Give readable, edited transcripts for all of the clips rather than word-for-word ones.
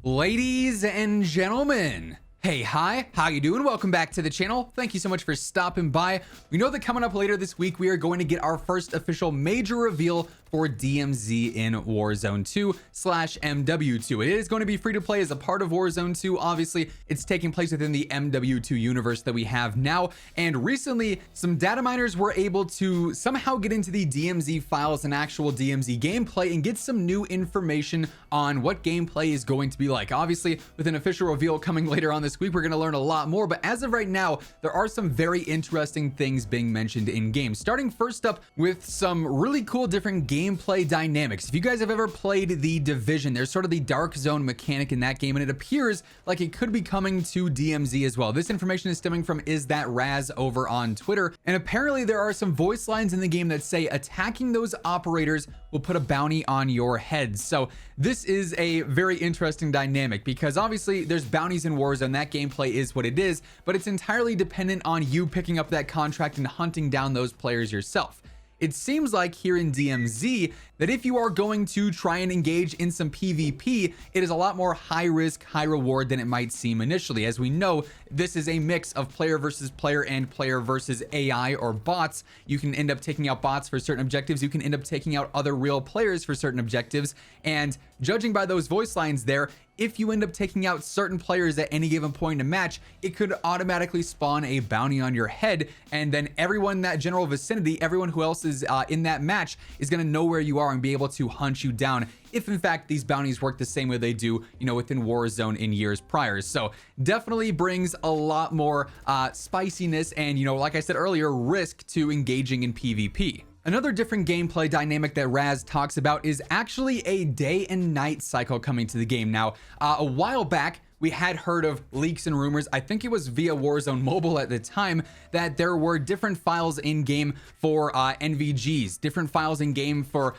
Ladies and gentlemen, hey, hi, how you doing? Welcome back to the channel. Thank you so much for stopping by. We know that coming up later this week, we are going to get our first official major reveal for DMZ in Warzone 2/MW2. It is going to be free to play as a part of Warzone 2. Obviously, it's taking place within the MW2 universe that we have now. And recently, some data miners were able to somehow get into the DMZ files and actual DMZ gameplay and get some new information on what gameplay is going to be like. Obviously, with an official reveal coming later on this week, we're going to learn a lot more. But as of right now, there are some very interesting things being mentioned in game. Starting first up with some really cool different gameplay dynamics. If you guys have ever played The Division, there's sort of the dark zone mechanic in that game, and it appears like it could be coming to DMZ as well. This information is stemming from Is That Raz over on Twitter, and apparently there are some voice lines in the game that say attacking those operators will put a bounty on your head. So this is a very interesting dynamic because obviously there's bounties in Warzone. That gameplay is what it is, but it's entirely dependent on you picking up that contract and hunting down those players yourself. It seems like here in DMZ that if you are going to try and engage in some PvP, it is a lot more high risk, high reward than it might seem initially. As we know, this is a mix of player versus player and player versus AI or bots. You can end up taking out bots for certain objectives. You can end up taking out other real players for certain objectives. And judging by those voice lines there, if you end up taking out certain players at any given point in a match, it could automatically spawn a bounty on your head, and then everyone in that general vicinity, everyone who else is in that match, is going to know where you are and be able to hunt you down if in fact these bounties work the same way they do, within Warzone in years prior. So definitely brings a lot more spiciness and, like I said earlier, risk to engaging in PvP. Another different gameplay dynamic that Raz talks about is actually a day and night cycle coming to the game. Now, a while back, we had heard of leaks and rumors, I think it was via Warzone Mobile at the time, that there were different files in game for NVGs, different files in game for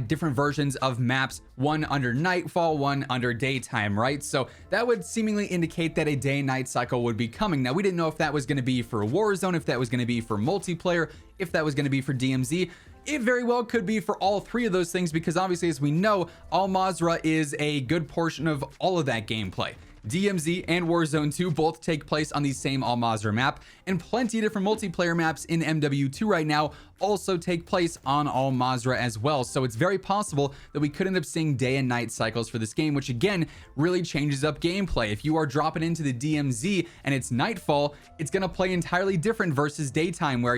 different versions of maps, one under nightfall, one under daytime, right? So that would seemingly indicate that a day and night cycle would be coming. Now, we didn't know if that was going to be for Warzone, if that was going to be for multiplayer, if that was going to be for DMZ. It very well could be for all three of those things because obviously, as we know, Al-Mazrah is a good portion of all of that gameplay. DMZ and Warzone 2 both take place on the same Al-Mazrah map, and plenty of different multiplayer maps in MW2 right now also take place on Al-Mazrah as well. So it's very possible that we could end up seeing day and night cycles for this game, which again really changes up gameplay. If you are dropping into the DMZ and it's nightfall, it's going to play entirely different versus daytime, where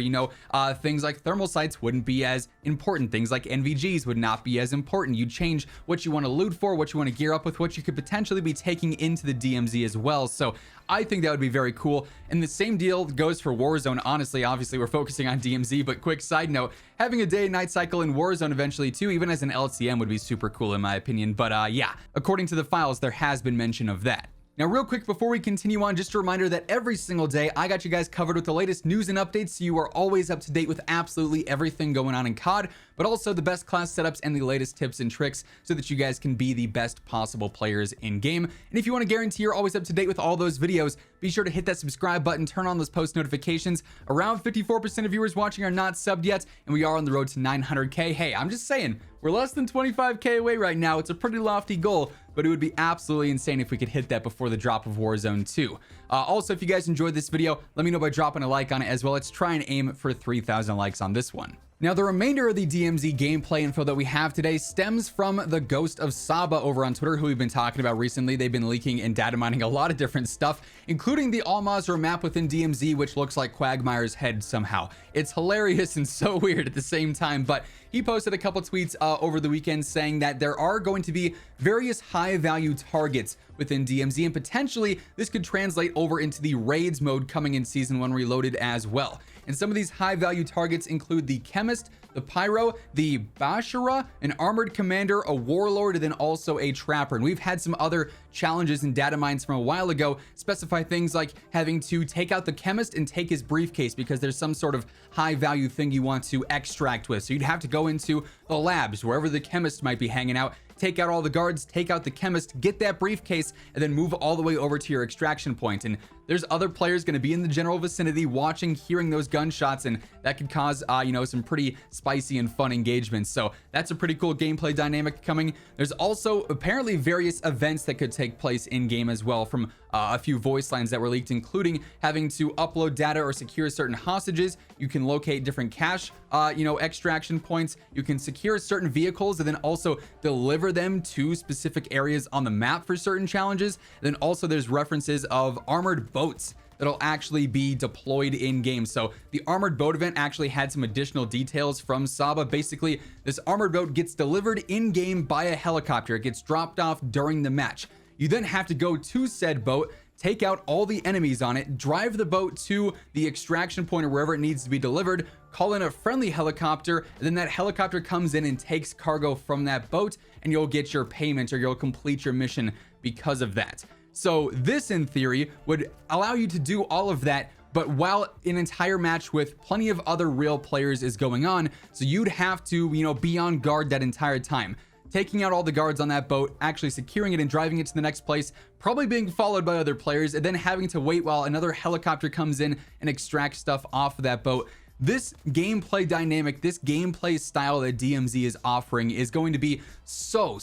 things like thermal sights wouldn't be as important, things like NVGs would not be as important. You change what you want to loot for, what you want to gear up with, what you could potentially be taking into the DMZ as well. So I think that would be very cool. And the same deal goes for Warzone. Honestly, obviously we're focusing on DMZ, but quick side note, having a day and night cycle in Warzone eventually too, even as an LCM, would be super cool in my opinion. But yeah, according to the files, there has been mention of that. Now, real quick before we continue on, just a reminder that every single day I got you guys covered with the latest news and updates, so you are always up to date with absolutely everything going on in COD, but also the best class setups and the latest tips and tricks so that you guys can be the best possible players in game. And if you want to guarantee you're always up to date with all those videos, be sure to hit that subscribe button, turn on those post notifications. Around 54% of viewers watching are not subbed yet, and we are on the road to 900K. Hey, I'm just saying, we're less than 25K away right now. It's a pretty lofty goal, but it would be absolutely insane if we could hit that before the drop of Warzone 2. Also, if you guys enjoyed this video, let me know by dropping a like on it as well. Let's try and aim for 3,000 likes on this one. Now, the remainder of the DMZ gameplay info that we have today stems from the Ghost of Saba over on Twitter, who we've been talking about recently. They've been leaking and data mining a lot of different stuff, including the Al-Mazrah map within DMZ, which looks like Quagmire's head somehow. It's hilarious and so weird at the same time, but he posted a couple tweets over the weekend saying that there are going to be various high value targets within DMZ, and potentially this could translate over into the raids mode coming in Season 1 Reloaded as well. And some of these high value targets include the Chemist, the Pyro, the Bashara, an Armored Commander, a Warlord, and then also a Trapper. And we've had some other challenges and data mines from a while ago specify things like having to take out the Chemist and take his briefcase because there's some sort of high value thing you want to extract with. So you'd have to go into the labs, wherever the Chemist might be hanging out, take out all the guards, take out the chemist, get that briefcase, and then move all the way over to your extraction point. And there's other players going to be in the general vicinity watching, hearing those gunshots, and that could cause you know, some pretty spicy and fun engagements. So that's a pretty cool gameplay dynamic coming. There's also apparently various events that could take place in game as well, from a few voice lines that were leaked, including having to upload data or secure certain hostages. You can locate different cache you know, extraction points. You can secure certain vehicles and then also deliver them to specific areas on the map for certain challenges. And then also there's references of armored boats that'll actually be deployed in game. So the armored boat event actually had some additional details from Saba. Basically, this armored boat gets delivered in game by a helicopter. It gets dropped off during the match. You then have to go to said boat, take out all the enemies on it, drive the boat to the extraction point or wherever it needs to be delivered, call in a friendly helicopter, and then that helicopter comes in and takes cargo from that boat, and you'll get your payment or you'll complete your mission because of that. So this, in theory, would allow you to do all of that, but while an entire match with plenty of other real players is going on. So you'd have to, you know, be on guard that entire time, taking out all the guards on that boat, actually securing it and driving it to the next place, probably being followed by other players, and then having to wait while another helicopter comes in and extracts stuff off of that boat. This gameplay dynamic, this gameplay style that DMZ is offering is going to be so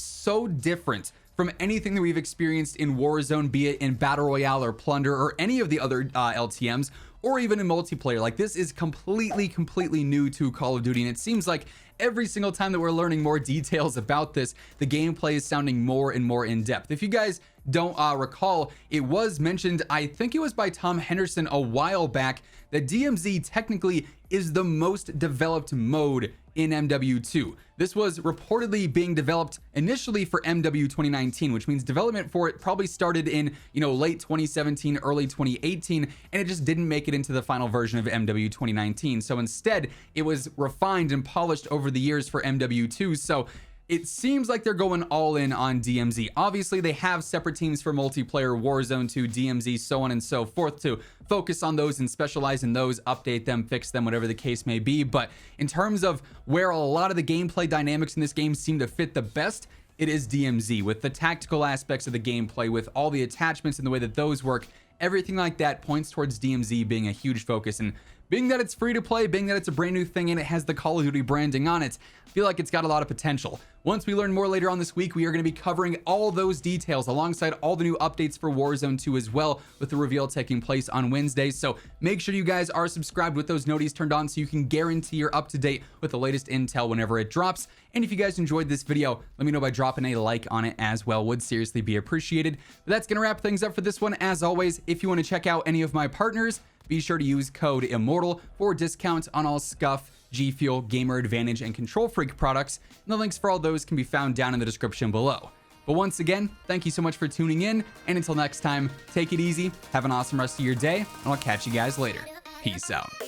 different from anything that we've experienced in Warzone, be it in Battle Royale or Plunder or any of the other LTMs, or even in multiplayer. Like, this is completely new to Call of Duty, and it seems like every single time that we're learning more details about this, the gameplay is sounding more and more in depth. If you guys don't recall, it was mentioned, I think it was by Tom Henderson a while back, that DMZ technically is the most developed mode in MW2. This was reportedly being developed initially for MW 2019, which means development for it probably started in, you know, late 2017, early 2018, and it just didn't make it into the final version of MW 2019. So instead, it was refined and polished over the years for MW2. So it seems like they're going all in on DMZ. Obviously, they have separate teams for multiplayer, Warzone 2, DMZ, so on and so forth, to focus on those and specialize in those, update them, fix them, whatever the case may be. But in terms of where a lot of the gameplay dynamics in this game seem to fit the best, it is DMZ, with the tactical aspects of the gameplay, with all the attachments and the way that those work. Everything like that points towards DMZ being a huge focus. And being that it's free to play, being that it's a brand new thing and it has the Call of Duty branding on it, I feel like it's got a lot of potential. Once we learn more later on this week, we are going to be covering all those details alongside all the new updates for Warzone 2 as well, with the reveal taking place on Wednesday. So make sure you guys are subscribed with those notifications turned on so you can guarantee you're up to date with the latest intel whenever it drops. And if you guys enjoyed this video, let me know by dropping a like on it as well. Would seriously be appreciated. But that's going to wrap things up for this one. As always, if you want to check out any of my partners, be sure to use code IMMORTAL for discounts on all Scuff, G Fuel, Gamer Advantage, and Control Freak products. And the links for all those can be found down in the description below. But once again, thank you so much for tuning in. And until next time, take it easy, have an awesome rest of your day, and I'll catch you guys later. Peace out.